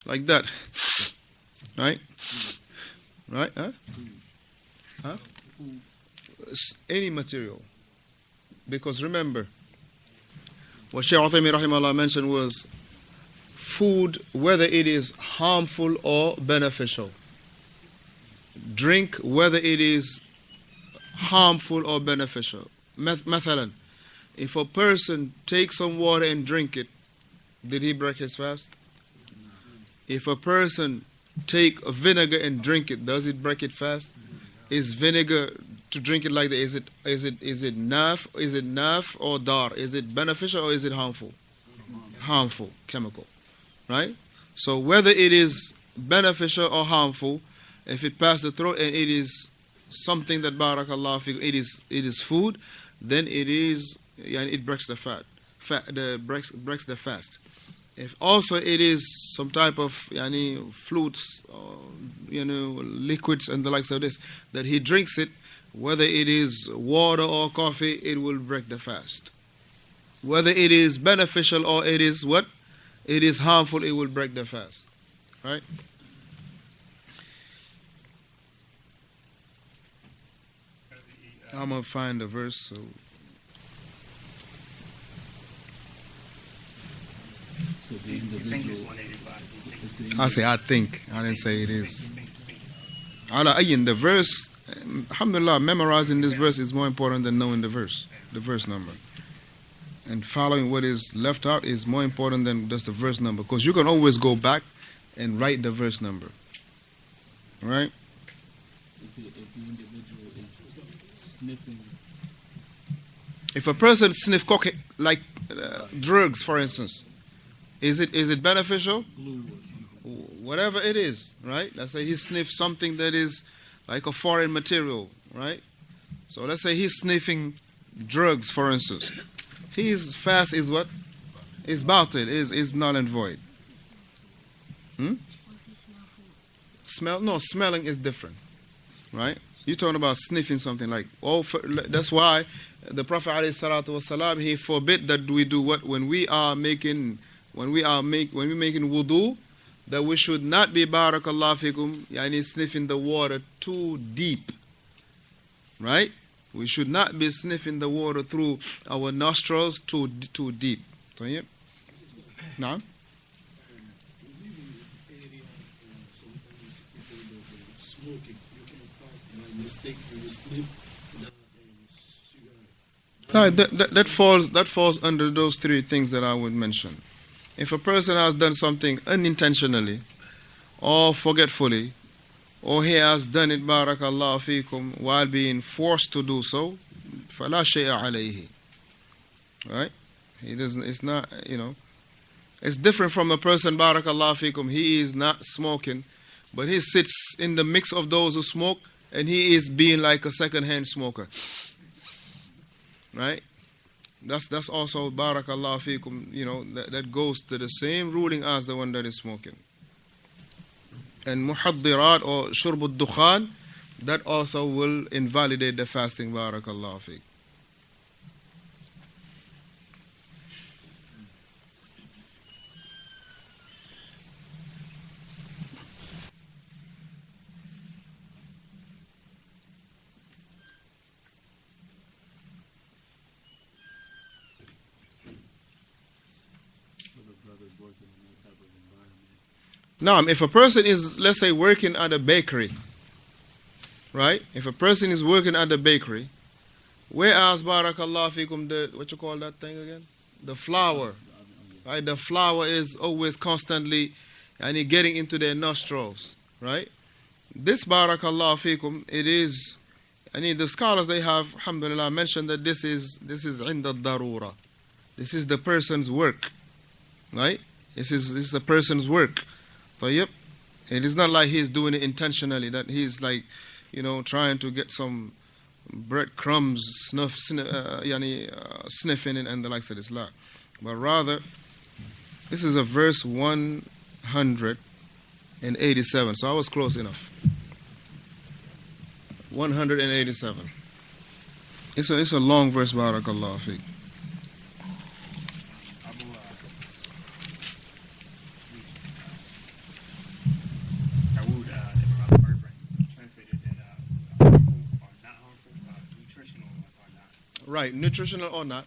like that, right? Right? Huh? Huh? Any material. Because remember, what Shaykh Uthaymeen rahimahullah mentioned was food, whether it is harmful or beneficial. Drink, whether it is harmful or beneficial. Mathalan, if a person takes some water and drink it, did he break his fast? If a person take a vinegar and drink it, does it break it fast? Is vinegar, to drink it like that, is it naf or dar? Is it beneficial or is it harmful? Harmful chemical, right? So whether it is beneficial or harmful, if it passes the throat and it is something that barakallah fi, it is food, then it breaks the breaks the fast. If also it is some type of fruits or liquids and the likes of this, that he drinks it, whether it is water or coffee, it will break the fast. Whether it is beneficial or it is what? It is harmful, it will break the fast. Right? I'm going to find the verse. So. The individual. I say I think. I didn't say it is. The verse, alhamdulillah, memorizing this verse is more important than knowing the verse number. And following what is left out is more important than just the verse number, because you can always go back and write the verse number. Right? If the individual is sniffing. If a person sniffs cocaine, like drugs, for instance, is it beneficial? Whatever it is, right? Let's say he sniffs something that is like a foreign material, right? So let's say he's sniffing drugs, for instance. His fast is what? Is batil, is null and void. Smelling is different, right? You're talking about sniffing something like, that's why the Prophet ﷺ, he forbid that we do what? When we making wudu, that we should not be, barakallahu fikum, sniffing the water too deep, right? We should not be sniffing the water through our nostrils too deep. So, yeah. Now? No, that falls under those three things that I would mention. If a person has done something unintentionally or forgetfully, or he has done it, barakallahu fikum, while being forced to do so, فَلَا شَيْءَ عَلَيْهِ. Right? He doesn't. It's not. It's different from a person, barakallahu fikum. He is not smoking, but he sits in the mix of those who smoke, and he is being like a second-hand smoker. Right? That's also, barakallahu fikum, that goes to the same ruling as the one that is smoking. And muhaddirat or shurb al-dukhan, that also will invalidate the fasting, barakallahu fikum. Now, if a person is, let's say, working at a bakery, right? If a person is working at the bakery, whereas, barakallahu fikum, what you call that thing again? The flour, right? The flour is always constantly getting into their nostrils, right? This, barakallahu fikum, it is, the scholars, they have, alhamdulillah, mentioned that this is inda darura. This is the person's work, right? This is the person's work. So, yep, it is not like he's doing it intentionally, that he's like, trying to get some breadcrumbs, sniffing it and the likes of this lot. But rather, this is a verse 187. So I was close enough. 187. It's a long verse, barakallahu fiqh. Right, nutritional or not,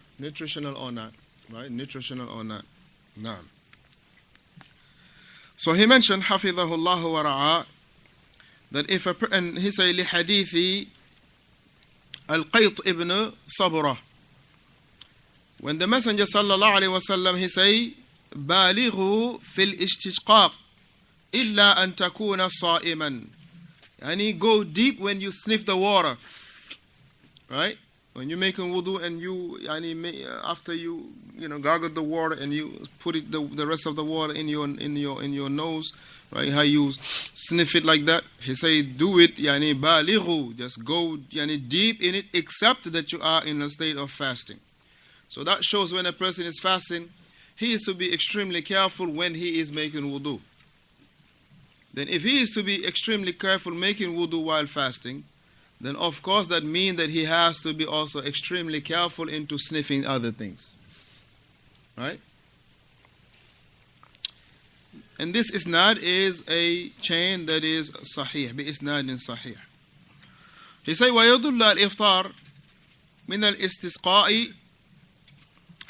right, nutritional or not. No. So he mentioned, Hafidhahullah wa ra'a, that if and he say, لحديث Al-Qayt ibn Sabra, when the Messenger sallallahu alayhi wa sallam, he say, بالغوا في الاستشقاق إلا أن تكون صائما. And he go deep when you sniff the water, right? When you're making wudu and you, after you gargle the water and you put it the rest of the water in your nose, right? How you sniff it like that. He say, do it, balighu, just go deep in it, except that you are in a state of fasting. So that shows when a person is fasting, he is to be extremely careful when he is making wudu. Then if he is to be extremely careful making wudu while fasting, then of course that means that he has to be also extremely careful into sniffing other things. Right? And this isnad is a chain that is sahih, bi-isnadin sahih. He say, وَيَدُلَّ الْإِفْطَارِ مِنَ الْإِسْتِسْقَاءِ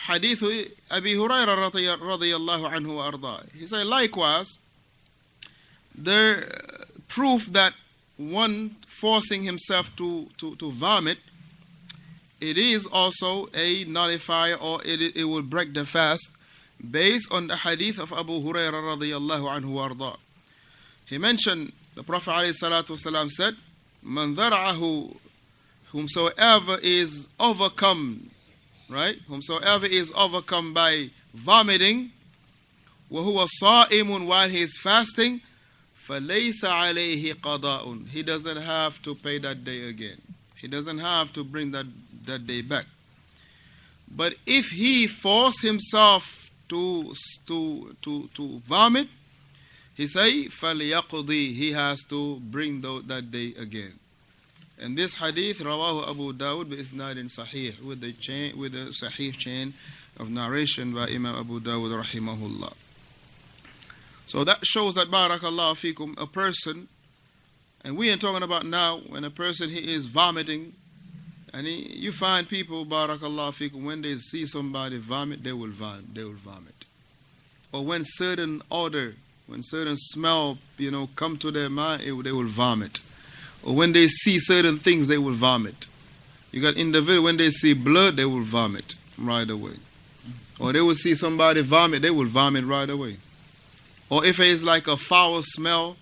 حديث أبي هريرة رضي الله عنه وأرضاه. He say, likewise, the proof that one forcing himself to vomit, it is also a nullifier, or it will break the fast, based on the hadith of Abu Hurairah radiyallahu anhu warda. He mentioned, the Prophet alayhi salatu wasalam said, Man dhara'ahu, whomsoever is overcome, right? Whomsoever is overcome by vomiting, وَهُوَ صَائِمٌ, while he is fasting, فَلَيْسَ عَلَيْهِ قَضَاءٌ, he doesn't have to pay that day again. He doesn't have to bring that day back. But if he force himself to vomit, he say, فَلْيَقْضِي, he has to bring that day again. And this hadith, rawahu Abu Dawud bi-isnadin sahih, with the sahih chain of narration by Imam Abu Dawud rahimahullah. So that shows that, barakallahu fikum, a person, and we ain't talking about now, when a person, he is vomiting, and you find people, barakallahu fikum, when they see somebody vomit, they will vomit. Or when certain odor, when certain smell, come to their mind, they will vomit. Or when they see certain things, they will vomit. You got individuals, when they see blood, they will vomit right away. Or they will see somebody vomit, they will vomit right away. Or if it is like a foul smell,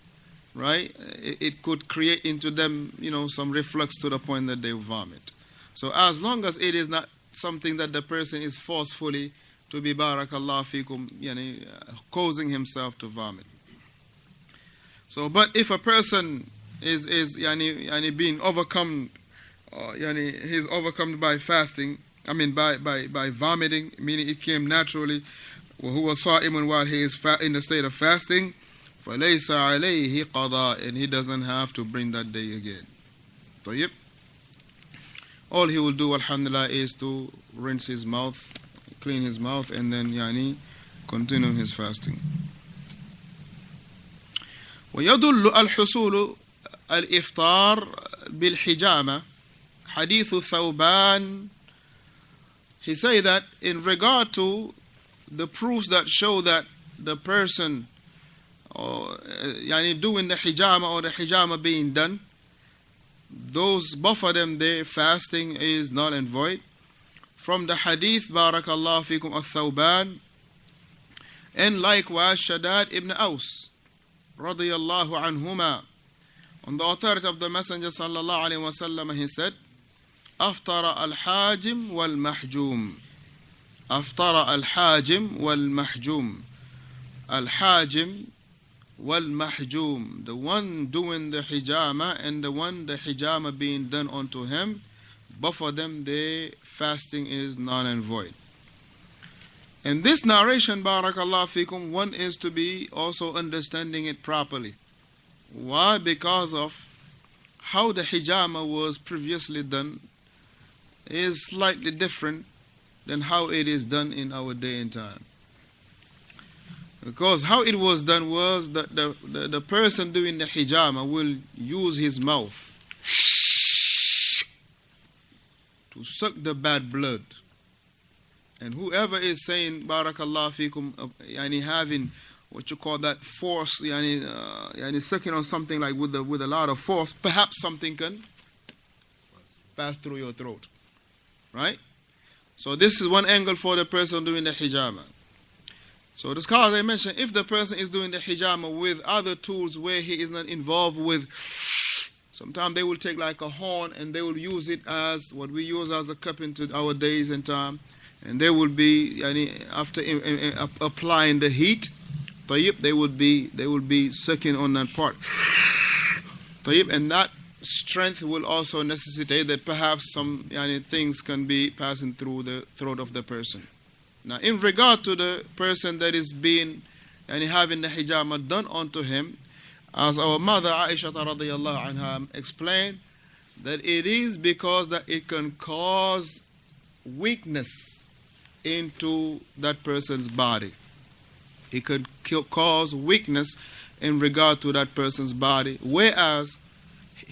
right, it could create into them, some reflux to the point that they vomit. So as long as it is not something that the person is forcefully to be, barakallahu fikum, causing himself to vomit. So, but if a person is being overcome, he's overcome by fasting, by vomiting, meaning it came naturally, وَهُوَ صَائِمٌ, while he is in the state of fasting, فَلَيْسَ عَلَيْهِ قَضَاءٌ, and he doesn't have to bring that day again. So, yep. All he will do, alhamdulillah, is to rinse his mouth, clean his mouth, and then continue his fasting. ويدل الحصول الإفطار بالحجامة حديث ثوبان. He say that in regard to the proofs that show that the person doing the hijama or the hijama being done, those both of them, their fasting is null and void. From the hadith, barakallahu fikum, al-Thawban, and likewise Shaddad ibn Aus radiyallahu anhuma, on the authority of the Messenger sallallahu alayhi wa sallam, he said, أفطر الحاجم والمحجوم. أفطر الحاجم والمحجوم. الحاجم والمحجوم, the one doing the hijama and the hijama being done unto him, both of them, their fasting is null and void. And this narration, barakallahu fikum, one is to be also understanding it properly. Why? Because of how the hijama was previously done is slightly different than how it is done in our day and time. Because how it was done was that the person doing the hijama will use his mouth to suck the bad blood. And whoever is saying barakallah fikum, yani having what you call that force, yani sucking on something like with a lot of force, perhaps something can pass through your throat, right? So this is one angle for the person doing the hijama. So the scholars, they mentioned, if the person is doing the hijama with other tools where he is not involved with, sometimes they will take like a horn and they will use it as what we use as a cup into our days and time, and they will be, after applying the heat, they will be sucking on that part, and that strength will also necessitate that perhaps some things can be passing through the throat of the person. Now, in regard to the person that is being having the hijama done onto him, as our mother Aisha radiyallahu anha explained, that it is because that it can cause weakness into that person's body. It could cause weakness in regard to that person's body, whereas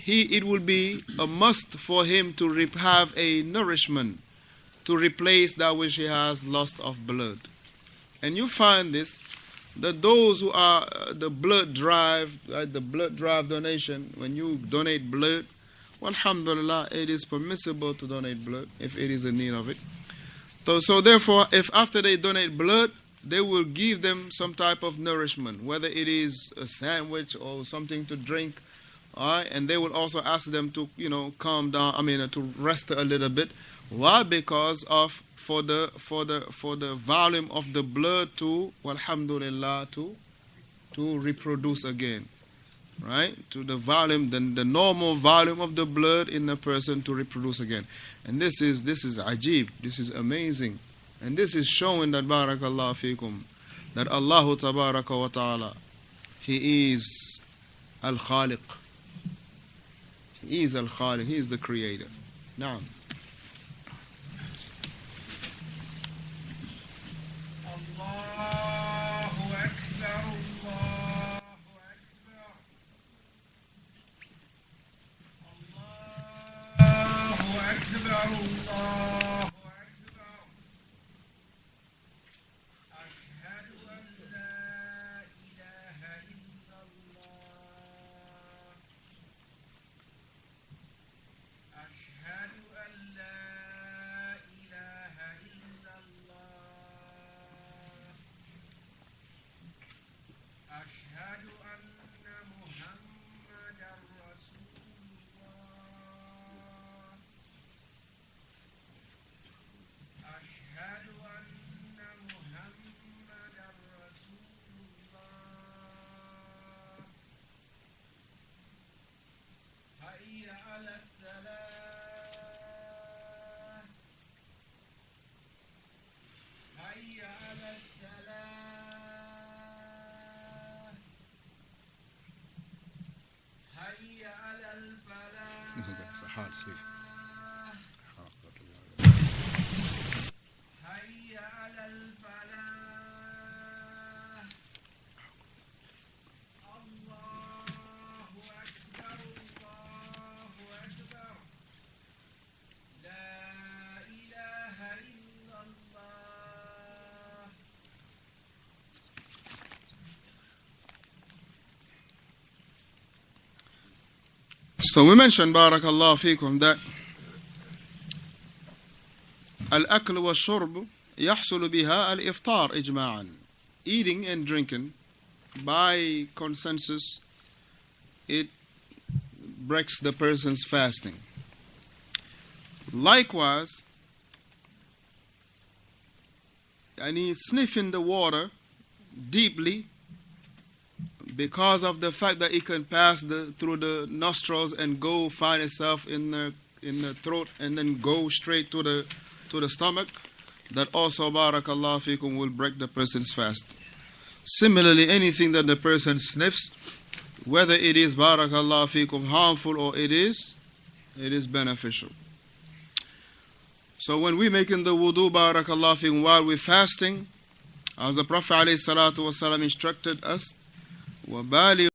it will be a must for him to have a nourishment to replace that which he has lost of blood. And you find this, that those who are the blood drive, the blood drive donation, when you donate blood, well, alhamdulillah, it is permissible to donate blood if it is in need of it. So therefore, if after they donate blood, they will give them some type of nourishment, whether it is a sandwich or something to drink, all right? And they will also ask them to, calm down, to rest a little bit. Why? Because of for the volume of the blood to, alhamdulillah, to reproduce again, right? To the volume, the normal volume of the blood in the person to reproduce again. And this is ajib, this is amazing. And this is showing that barakallah fikum, that Allah tabaraka wa ta'ala, He is Al-Khaliq. He is Al-Khaliq, He is the Creator. Now, that's a hard sleep. So we mentioned, barakallah fikum, that al-akl wa shurb yahsulu biha al-iftar ijma'an. Eating and drinking, by consensus, it breaks the person's fasting. Likewise, sniffing the water deeply, because of the fact that it can pass through the nostrils and go find itself in the throat and then go straight to the stomach, that also, barakallah fikum, will break the person's fast. Similarly, anything that the person sniffs, whether it is, barakallah fikum, harmful or it is beneficial. So when we're making the wudu, barakallah fikum, while we're fasting, as the Prophet ﷺ instructed us, وَبَالِغُ